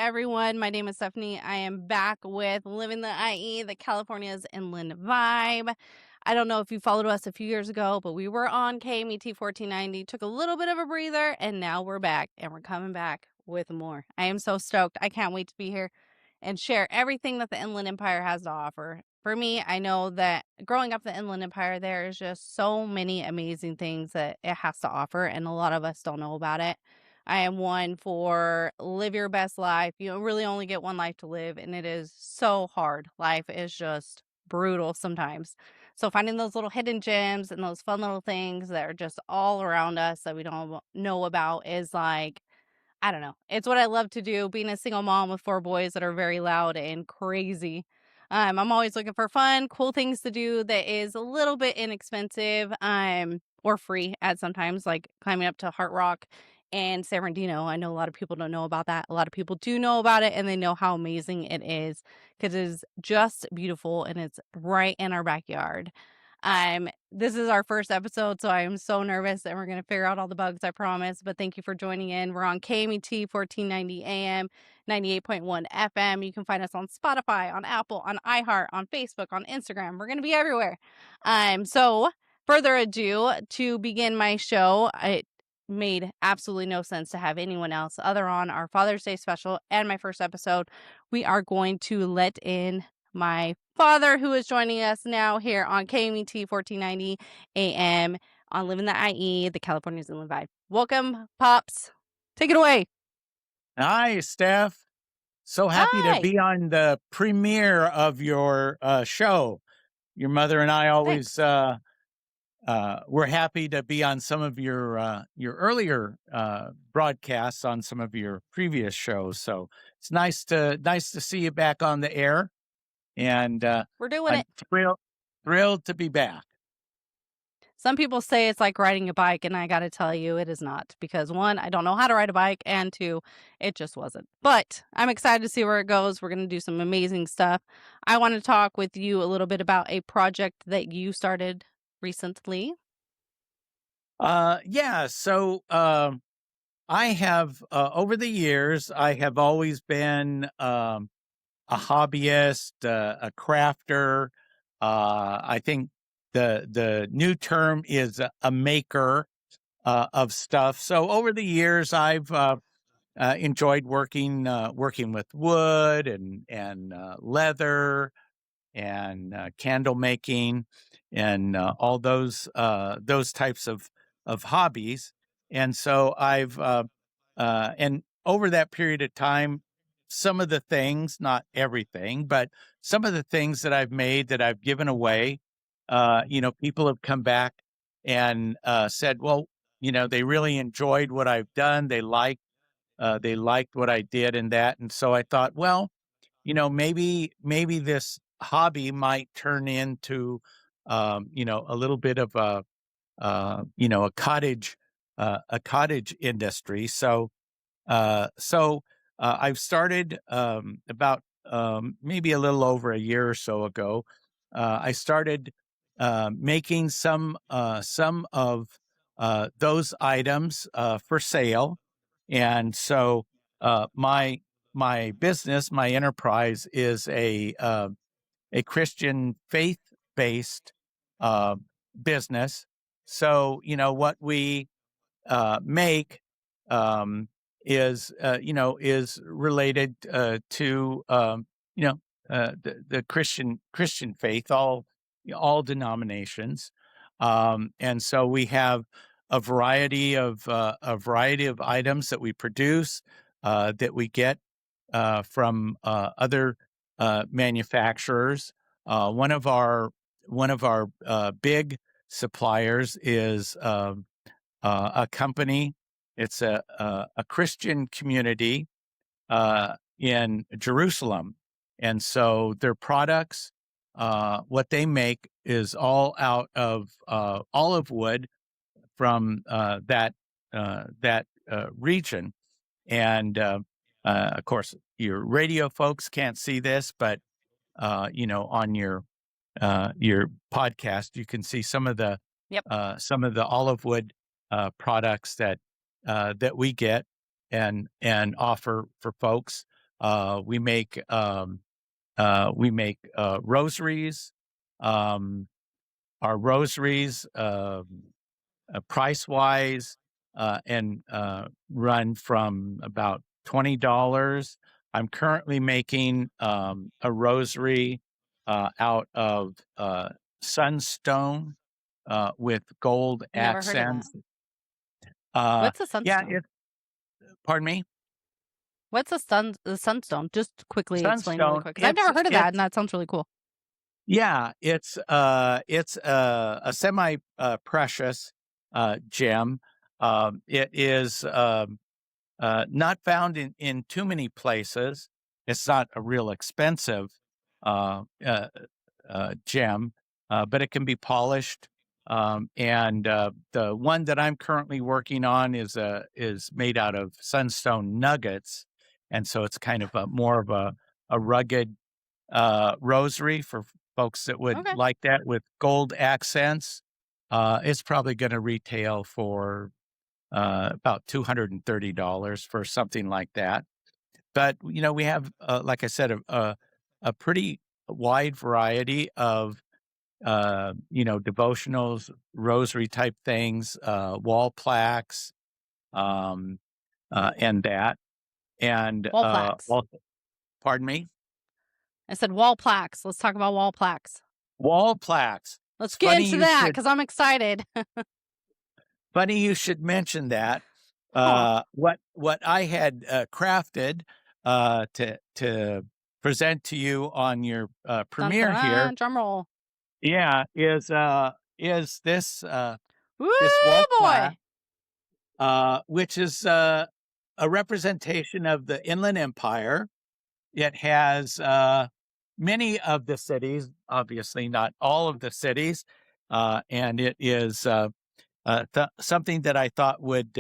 everyone. My name is Stephanie. I am back with Living the IE, the California's Inland Vibe. I don't know if you followed us a few years ago, but we were on KMET 1490, took a little bit of a breather, and now we're back, and we're coming back with more. I am so stoked. I can't wait to be here and share everything that the Inland Empire has to offer. For me, I know that growing up the Inland Empire, there is just so many amazing things that it has to offer, and a lot of us don't know about it. I am one for live your best life. You really only get one life to live, and it is so hard. Life is just brutal sometimes. So finding those little hidden gems and those fun little things that are just all around us that we don't know about is like, I don't know. It's what I love to do, being a single mom with 4 boys that are very loud and crazy. I'm always looking for fun, cool things to do that is a little bit inexpensive, or free at sometimes, like climbing up to Heart Rock and San Bernardino. I know a lot of people don't know about that. A lot of people do know about it, and they know how amazing it is because it is just beautiful and it's right in our backyard. This is our first episode, so I am so nervous and we're going to figure out all the bugs, I promise. But thank you for joining in. We're on KMET 1490 AM, 98.1 FM. You can find us on Spotify, on Apple, on iHeart, on Facebook, on Instagram. We're going to be everywhere. So further ado, to begin my show, it made absolutely no sense to have anyone else other on our Father's Day special and my first episode. We are going to let in my father, who is joining us now here on KMET 1490 AM on Living the IE, the California's Inland Vibe. Welcome, Pops. Take it away. Hi, Steph. So happy to Hi. be on the premiere of your show. Your mother and I always we're happy to be on some of your earlier broadcasts on some of your previous shows. So it's nice to see you back on the air, and We're doing I'm it. thrilled to be back. Some people say it's like riding a bike, and I got to tell you, it is not. Because 1, I don't know how to ride a bike, and 2, it just wasn't. But I'm excited to see where it goes. We're going to do some amazing stuff. I want to talk with you a little bit about a project that you started recently. Yeah. So I have over the years, I have always been a hobbyist, a crafter. I think the new term is a maker of stuff. So over the years, I've enjoyed working with wood and leather and candle making and all those types of hobbies. And so I've and over that period of time, some of the things, not everything, but some of the things that I've made that I've given away, people have come back and said, well, they really enjoyed what I've done. They liked what I did in that. And so I thought, well, maybe this hobby might turn into, a little bit of a cottage industry. So I've started about maybe a little over a year or so ago. I started making some of those items for sale, and so my business, my enterprise, is a Christian faith based business. So what we make is related to the Christian faith, all denominations, and so we have a variety of items that we produce that we get from other manufacturers. One of our big suppliers is a company. It's a Christian community in Jerusalem, and so their products, what they make, is all out of olive wood from that region. And of course, your radio folks can't see this, but on your podcast, you can see some of the Yep. olive wood products that we get and offer for folks. We make rosaries. Um, our rosaries, price wise, and run from about $20. I'm currently making a rosary out of sunstone with gold Never heard of that. accents. Uh, What's a yeah, sunstone? pardon me. What's the sunstone? Just quickly explain really Sunstone. quick, because I've never heard of that, and that sounds really cool. Yeah, it's a semi precious gem. It is not found in too many places. It's not a real expensive uh, uh, gem, but it can be polished. And the one that I'm currently working on is made out of sunstone nuggets, and so it's kind of more of a rugged rosary for folks that would Okay. like that with gold accents. It's probably going to retail for about $230 for something like that. But we have, like I said, a pretty wide variety of devotionals, rosary type things, wall plaques, um, and that, and Wall plaques. also, pardon me, I said wall plaques. Let's talk about wall plaques. wall plaques. Let's It's get funny into you that, should because I'm excited. mention that. Huh. What I had crafted to present to you on your Dun, dun, premiere here, dun, drum roll. yeah, is Woo, this wall plaque, boy. which is a representation of the Inland Empire. It has many of the cities, obviously not all of the cities, and it is something that I thought would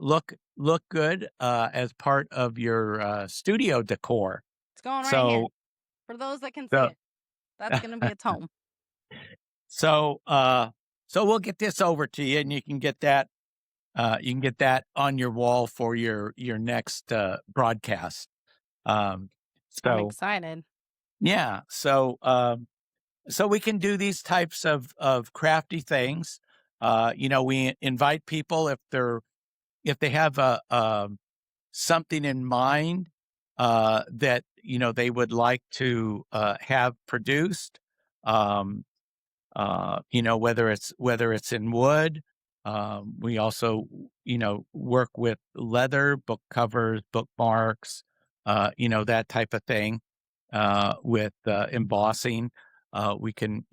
look good as part of your studio decor. It's going right here. So For those that can see the it, that's going to be its home. so so we'll get this over to you, and you can get that on your wall for your next broadcast. Um, I'm so excited. yeah, so we can do these types of crafty things. We invite people if they have something in mind that they would like to have produced. Um, whether it's in wood. We also work with leather, book covers, bookmarks, that type of thing. With embossing, we can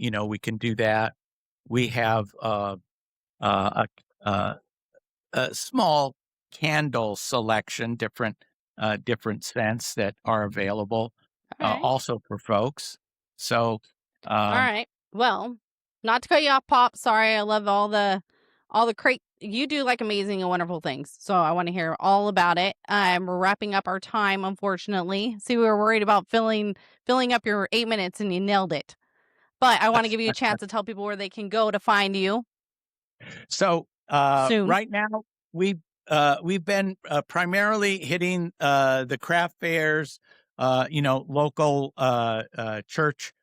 do that. We have a, a a small candle selection, different scents that are available, All right. also for folks. So, All um, right. Well, not to cut you off, Pop. Sorry, I love all the crate. You do like amazing and wonderful things, so I want to hear all about it. We're wrapping up our time, unfortunately. See, we were worried about filling up your 8 minutes, and you nailed it. But I want to give you a chance to tell people where they can go to find you so soon. right now we've been primarily hitting the craft fairs, local church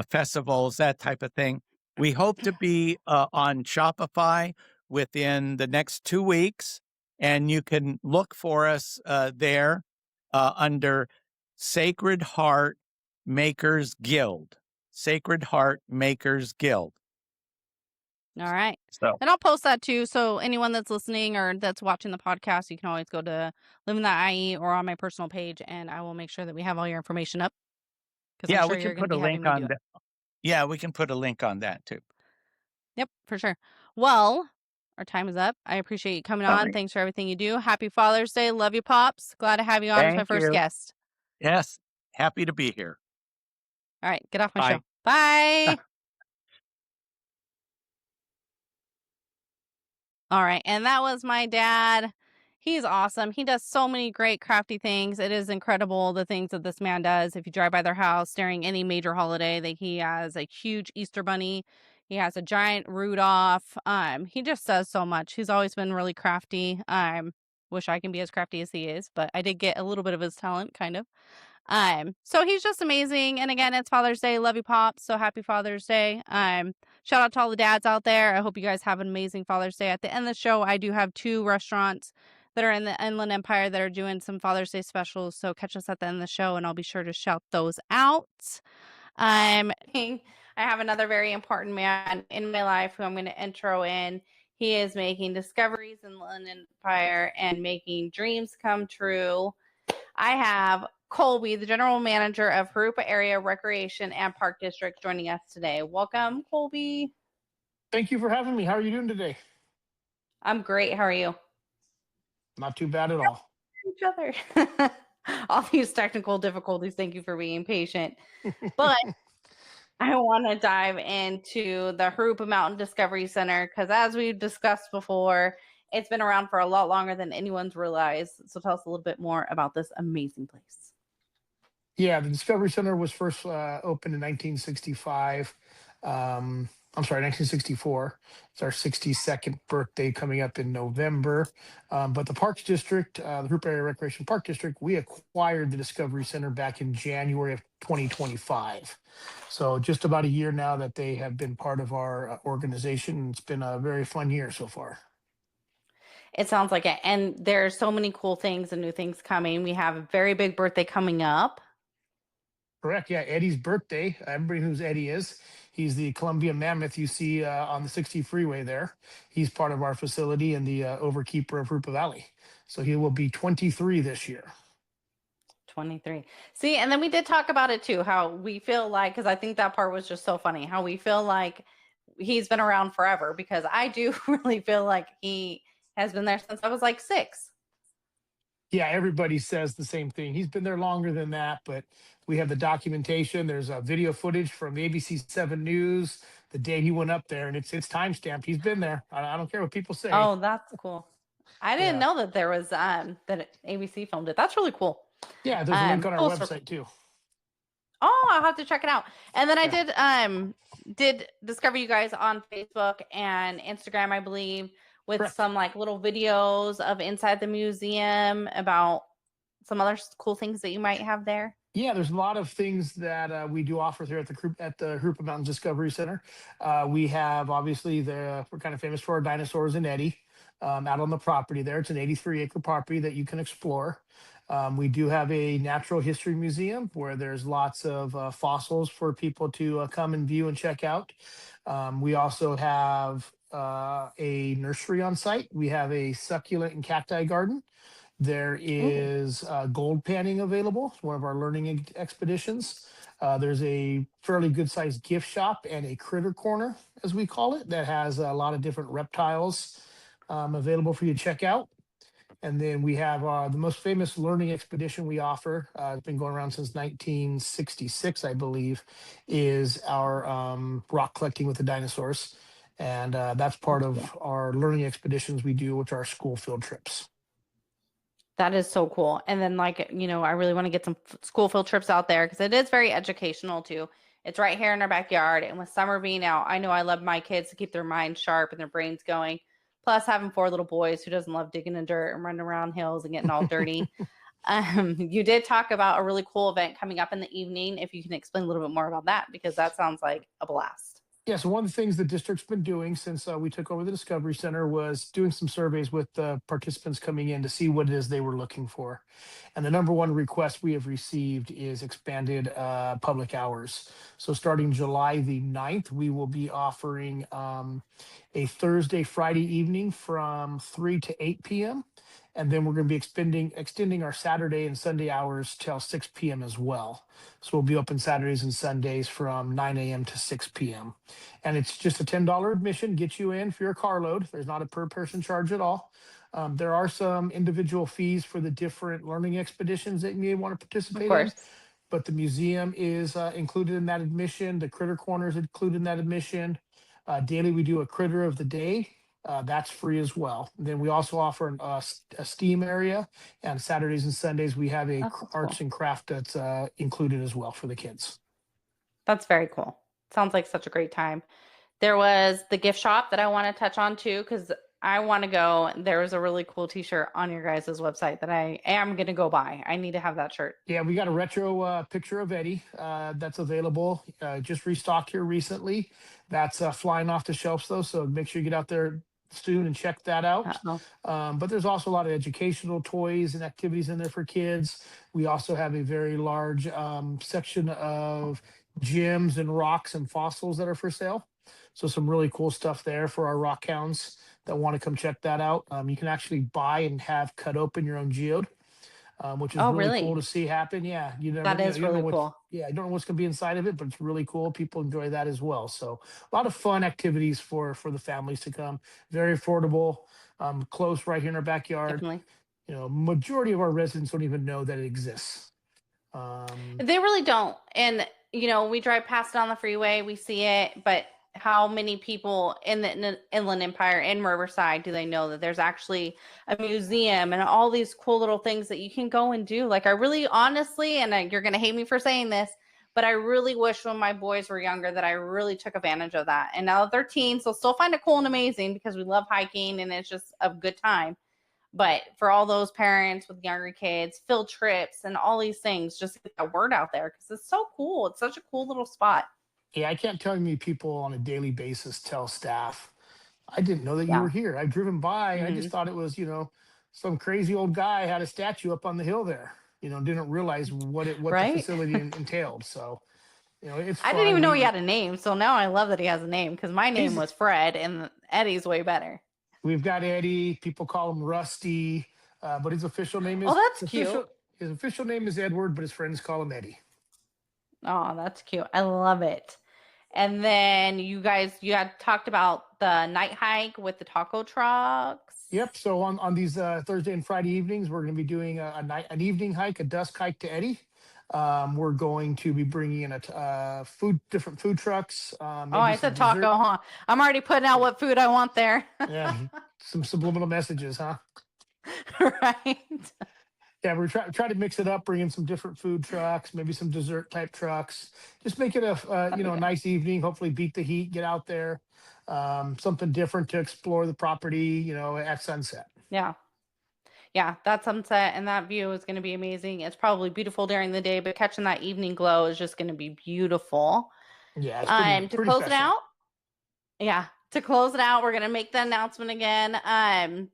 festivals, that type of thing. We hope to be on Shopify within the next 2 weeks, and you can look for us there under Sacred Heart Makers Guild. Sacred Heart Makers Guild. All right. So And I'll post that too. So anyone that's listening or that's watching the podcast, you can always go to Living or on my personal page, and I will make sure that we have all your information up, because I'm yeah, sure we can you're going to put a be having link me do on it. that. Yeah, we can put a link on that too. Yep, for sure. Well, our time is up. I appreciate you coming All on. right. Thanks for everything you do. Happy Father's Day. Love you, Pops. Glad to have you on as my Thank first you. guest. Yes, happy to be here. All right, get off my show. Bye. Bye. All right. And that was my dad. He's awesome. He does so many great crafty things. It is incredible the things that this man does. If you drive by their house during any major holiday, that he has a huge Easter bunny. He has a giant Rudolph. He just does so much. He's always been really crafty. Wish I can be as crafty as he is, but I did get a little bit of his talent, kind of. So he's just amazing. And again, it's Father's Day. Love you, Pops. So happy Father's Day. Shout out to all the dads out there. I hope you guys have an amazing Father's Day. At the end of the show, I do have 2 restaurants that are in the Inland Empire that are doing some Father's Day specials. So catch us at the end of the show, and I'll be sure to shout those out. I have another very important man in my life who I'm going to intro in. He is making discoveries in the Inland Empire and making dreams come true. I have Colby, the general manager of Harupa Area Recreation and Park District, joining us today. Welcome, Colby. Thank you for having me. How are you doing today? I'm great. How are you? Not too bad at all. Each other. All these technical difficulties. Thank you for being patient. But I want to dive into the Harupa Mountain Discovery Center because, as we've discussed before, it's been around for a lot longer than anyone's realized. So tell us a little bit more about this amazing place. Yeah, the Discovery Center was first opened in 1965. I'm sorry, 1964. It's our 62nd birthday coming up in November. But the Parks District, the Harupa Area Recreation Park District, we acquired the Discovery Center back in January of 2025. So just about a year now that they have been part of our organization. It's been a very fun year so far. It sounds like it. And there's so many cool things and new things coming. We have a very big birthday coming up. Correct. Yeah, Eddie's birthday. Everybody knows who Eddie is. He's the Columbia Mammoth you see on the 60 freeway there. He's part of our facility and the overkeeper of Rupa Valley. So he will be 23 this year. 23. See, and then we did talk about it too, how we feel like, because I think that part was just so funny, how we feel like he's been around forever, because I do really feel like he has been there since I was like 6. Yeah, everybody says the same thing. He's been there longer than that, but we have the documentation. There's a video footage from ABC 7 News the day he went up there, and it's time stamped. He's been there. I don't care what people say. Oh, that's cool. I didn't Yeah, know that there was that ABC filmed it. That's really cool. yeah. There's a link on our Full website circle. too. Oh, I'll have to check it out. And then I Yeah, did discover you guys on Facebook and Instagram, I believe, with correct. some like little videos of inside the museum about some other cool things that you might have there. Yeah, there's a lot of things that we do offer here at the Harupa Mountains Discovery Center. We have obviously we're kind of famous for our dinosaurs and Eddie out on the property there. It's an 83-acre property that you can explore. We do have a natural history museum where there's lots of fossils for people to come and view and check out. We also have a nursery on site. We have a succulent and cacti garden. There Ooh, is gold panning available. It's one of our learning expeditions. There's a fairly good sized gift shop and a critter corner, as we call it, that has a lot of different reptiles available for you to check out. And then we have the most famous learning expedition we offer. It's been going around since 1966, I believe, is our rock collecting with the dinosaurs. And that's part that's cool. of our learning expeditions we do, which are school field trips. That is so cool. And then, like, I really want to get some school field trips out there because it is very educational too. It's right here in our backyard. And with summer being out, I know I love my kids to keep their minds sharp and their brains going. Plus, having 4 little boys, who doesn't love digging in dirt and running around hills and getting all dirty. You did talk about a really cool event coming up in the evening. If you can explain a little bit more about that, because that sounds like a blast. Yeah, so one of the things the district's been doing since we took over the Discovery Center was doing some surveys with the participants coming in to see what it is they were looking for. And the number one request we have received is expanded public hours. So starting July the 9th, we will be offering a Thursday, Friday evening from 3 to 8 p.m. And then we're going to be extending our Saturday and Sunday hours till 6 p.m. as well. So we'll be open Saturdays and Sundays from 9 a.m. to 6 p.m. And it's just a $10 admission, get you in for your carload. There's not a per person charge at all. There are some individual fees for the different learning expeditions that you may want to Of participate in, course. but the museum is included in that admission. The critter corner is included in that admission. Daily, we do a critter of the day. That's free as well. Then we also offer a STEAM area, and Saturdays and Sundays we have a Oh, that's arts cool. and craft that's included as well for the kids. That's very cool. Sounds like such a great time. There was the gift shop that I want to touch on too, because I want to go. There was a really cool t-shirt on your guys' website that I am going to go buy. I need to have that shirt. Yeah, we got a retro picture of Eddie that's available. Just restocked here recently. That's flying off the shelves though, so make sure you get out there soon and check that out. Uh-oh. But there's also a lot of educational toys and activities in there for kids. We also have a very large section of gems and rocks and fossils that are for sale. So some really cool stuff there for our rock hounds that want to come check that out. You can actually buy and have cut open your own geode, which is Oh, really cool really? to see happen. Yeah, That is you don't know really what, cool. yeah, you don't know what's going to be inside of it, but it's really cool. People enjoy that as well. So a lot of fun activities for the families to come. Very affordable, close right here in our backyard. Definitely. Majority of our residents don't even know that it exists. Um, They really don't. And, we drive past it on the freeway, we see it, but how many people in the Inland Empire in Riverside do they know that there's actually a museum and all these cool little things that you can go and do? Like, I really honestly, and you're going to hate me for saying this, but I really wish when my boys were younger that I really took advantage of that. And now that they're teens, they'll still find it cool and amazing because we love hiking and it's just a good time. But for all those parents with younger kids, field trips and all these things, just get the word out there because it's so cool. It's such a cool little spot. yeah, I can't tell you how many people on a daily basis tell staff, I didn't know that you Yeah. were here. I've driven by. I Hmm. just thought it was, some crazy old guy had a statue up on the hill there. Didn't realize what the Right? facility entailed. So, it's I didn't fun. even know he had a name. So now I love that he has a name because my name He's was Fred and Eddie's way better. we've got Eddie. People call him Rusty, but Oh, that's cute. his official name is Edward, but his friends call him Eddie. Oh, that's cute. I love it. And then you had talked about the night hike with the taco trucks. Yep. So on these Thursday and Friday evenings, we're going to be doing an evening hike, a dusk hike to Eddie. We're going to be bringing in different food trucks, Oh, maybe I some said taco, dessert. huh? I'm already putting out Yeah, what food I want there. yeah, some subliminal messages, huh? Right. Yeah, we're try to mix it up, bring in some different food trucks, maybe some dessert type trucks. Just make it That'd be a good. nice evening. Hopefully, beat the heat, get out there, something different to explore the property. At sunset. Yeah. Yeah, that sunset and that view is going to be amazing. It's probably beautiful during the day, but catching that evening glow is just going to be beautiful. Yeah, it's pretty To pretty close it special. out, yeah, to close it out, we're going to make the announcement again.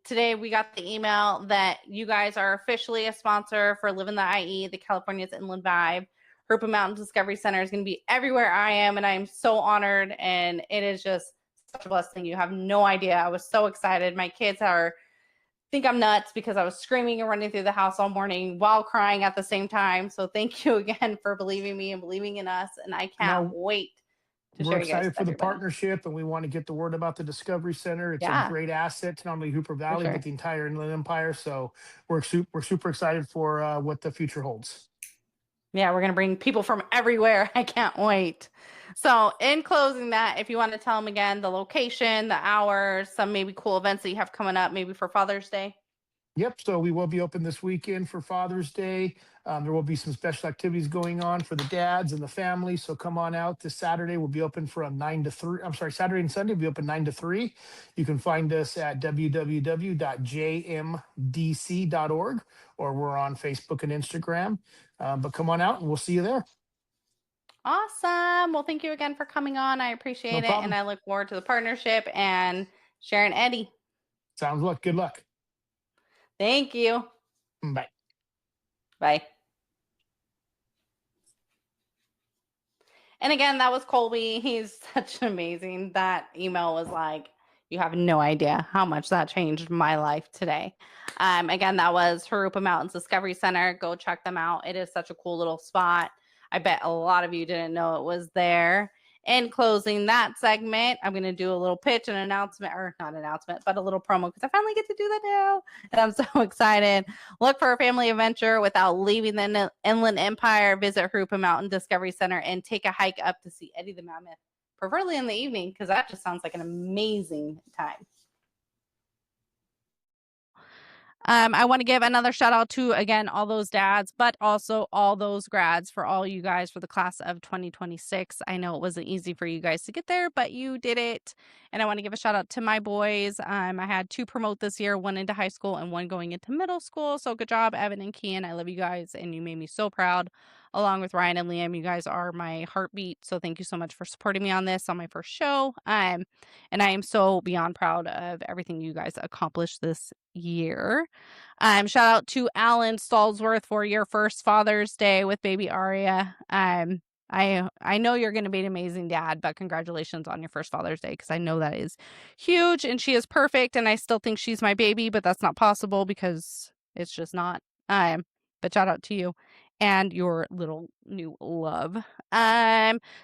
Today we got the email that you guys are officially a sponsor for Living the IE, the California's Inland Vibe. Herpa Mountain Discovery Center is going to be everywhere I am, and I am so honored, and it is just such a blessing. You have no idea. I was so excited. My kids think I'm nuts because I was screaming and running through the house all morning while crying at the same time. So thank you again for believing me and believing in us. And I can't Now wait to we're share you guys excited with for the everybody. partnership, and we want to get the word about the Discovery Center. It's a Yeah, great asset to not only Hooper for Valley but sure. the entire Inland Empire. So we're super excited for what the future holds. Yeah, we're going to bring people from everywhere. I can't wait. So, in closing that, if you want to tell them again the location, the hours, some maybe cool events that you have coming up, maybe for Father's Day. Yep. So we will be open this weekend for Father's Day. There will be some special activities going on for the dads and the family. So come on out this Saturday. We'll be open from 9 to 3. I'm sorry, Saturday and Sunday we'll be open 9 to 3. You can find us at www.jmdc.org, or we're on Facebook and Instagram. But come on out and we'll see you there. Awesome. Well, thank you again for coming on. I No appreciate it. And problem. I look forward to the partnership and sharing Eddie. Sounds luck. Good luck. Thank you. Bye. Bye. And again, that was Colby. He's such an amazing. That email was like, you have no idea how much that changed my life today. Again, that was Harupa Mountains Discovery Center. Go check them out. It is such a cool little spot. I bet a lot of you didn't know it was there. In closing that segment, I'm going to do a little pitch and announcement, or not announcement, but a little promo because I finally get to do that now. And I'm so excited. Look for a family adventure without leaving the Inland Empire. Visit Harupa Mountain Discovery Center and take a hike up to see Eddie the Mammoth, preferably in the evening because that just sounds like an amazing time. I want to give another shout out to, again, all those dads, but also all those grads, for all you guys for the class of 2026. I know it wasn't easy for you guys to get there, but you did it. And I want to give a shout out to my boys. I had 2 promote this year, 1 into high school and 1 going into middle school. So good job, Evan and Kian. I love you guys, and you made me so proud. Along with Ryan and Liam, you guys are my heartbeat. So thank you so much for supporting me on this, on my first show. And I am so beyond proud of everything you guys accomplished this year. Shout out to Alan Stallsworth for your first Father's Day with baby Aria. I know you're going to be an amazing dad, but congratulations on your first Father's Day, because I know that is huge, and she is perfect, and I still think she's my baby, but that's not possible because it's just not. But shout out to you and your little new love.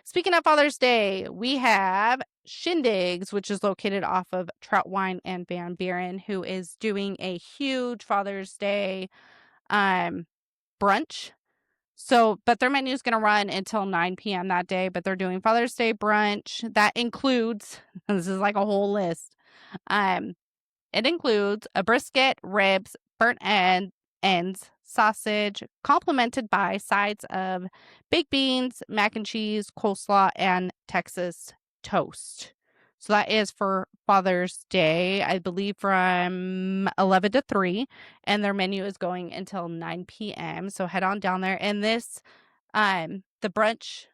Speaking of Father's Day, we have Shindigs, which is located off of Trout Wine and Van Buren, who is doing a huge Father's Day brunch. So, but their menu is going to run until 9 p.m. that day, but they're doing Father's Day brunch. That includes, this is like a whole list. It includes a brisket, ribs, burnt ends, sausage, complemented by sides of baked beans, mac and cheese, coleslaw, and Texas toast. So that is for Father's Day, I believe, from 11 to 3, and their menu is going until 9 p.m. So head on down there. And this, the brunch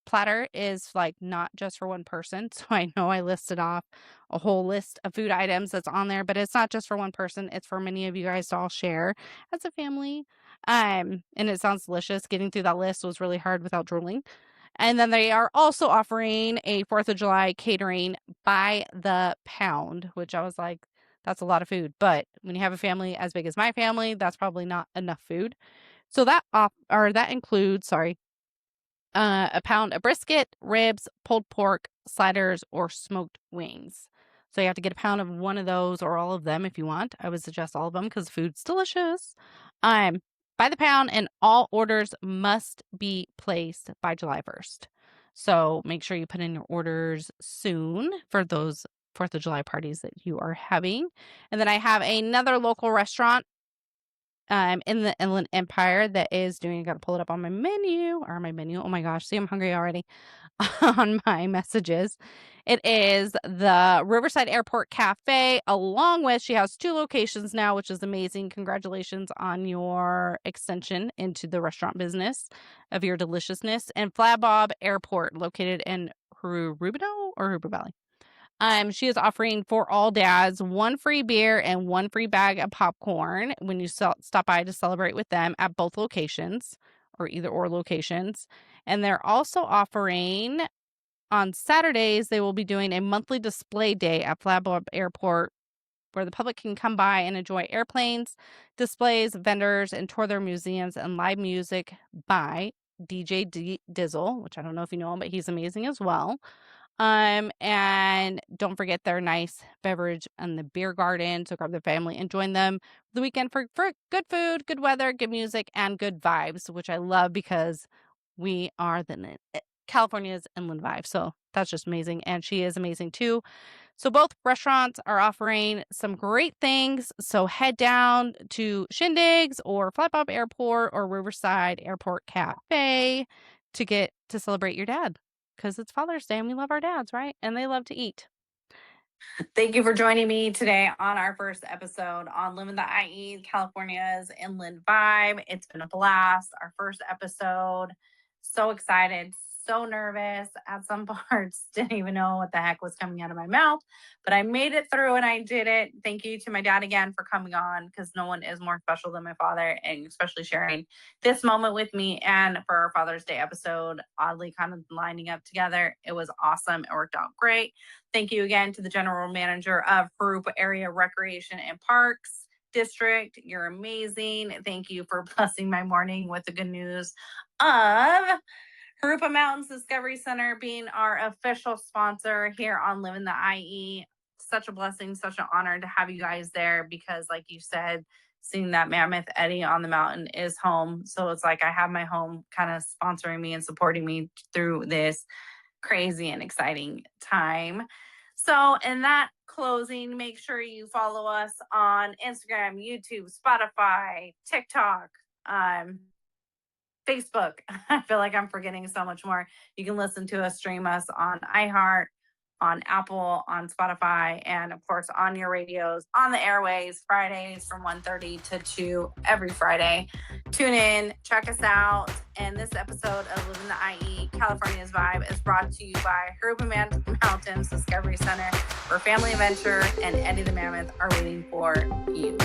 platter is like not just for one person. So I know I listed off a whole list of food items that's on there, but it's not just for one person. It's for many of you guys to all share as a family. And it sounds delicious. Getting through that list was really hard without drooling. And then they are also offering a 4th of July catering by the pound, which I was like, that's a lot of food. But when you have a family as big as my family, that's probably not enough food. So that includes, a pound of brisket, ribs, pulled pork, sliders, or smoked wings. So you have to get a pound of one of those or all of them if you want. I would suggest all of them because food's delicious. By the pound, and all orders must be placed by July 1st. So make sure you put in your orders soon for those 4th of July parties that you are having. And then I have another local restaurant in the Inland Empire that is doing, I got to pull it up on my menu. Oh my gosh, see, I'm hungry already. On my messages. It is the Riverside Airport Cafe, along with, she has 2 locations now, which is amazing. Congratulations on your extension into the restaurant business of your deliciousness. And Flat Bob Airport, located in Rubino or Hooper Valley. She is offering for all dads 1 free beer and 1 free bag of popcorn when you stop by to celebrate with them at both locations, or either or locations. And they're also offering on Saturdays, they will be doing a monthly display day at Flat Bob Airport, where the public can come by and enjoy airplanes, displays, vendors, and tour their museums, and live music by DJ Dizzle, which I don't know if you know him, but he's amazing as well. And don't forget their nice beverage and the beer garden. So grab the family and join them the weekend for good food, good weather, good music, and good vibes, which I love because we are California's Inland Vibe. So that's just amazing. And she is amazing too. So both restaurants are offering some great things. So head down to Shindigs or Flat Bob Airport or Riverside Airport Cafe to get to celebrate your dad, because it's Father's Day and we love our dads, right? And they love to eat. Thank you for joining me today on our first episode on Living the IE, California's Inland Vibe. It's been a blast. Our first episode. So excited, so nervous. At some parts, didn't even know what the heck was coming out of my mouth, but I made it through and I did it. Thank you to my dad again for coming on, because no one is more special than my father, and especially sharing this moment with me. And for our Father's Day episode, oddly kind of lining up together, it was awesome. It worked out great. Thank you again to the general manager of Harupa Area Recreation and Parks District. You're amazing. Thank you for blessing my morning with the good news of Harupa Mountains Discovery Center being our official sponsor here on Living the IE. Such a blessing, such an honor to have you guys there, because like you said, seeing that Mammoth Eddy on the mountain is home. So it's like I have my home kind of sponsoring me and supporting me through this crazy and exciting time. So in that closing, make sure you follow us on Instagram, YouTube, Spotify, TikTok, Facebook. I feel like I'm forgetting so much more. You can listen to us, stream us on iHeart, on Apple, on Spotify, and of course on your radios, on the airways, Fridays from 1:30 to 2 every Friday. Tune in, check us out. And this episode of Living the IE, California's Vibe, is brought to you by Herb Mountains Discovery Center, where Family Adventure and Eddie the Mammoth are waiting for you.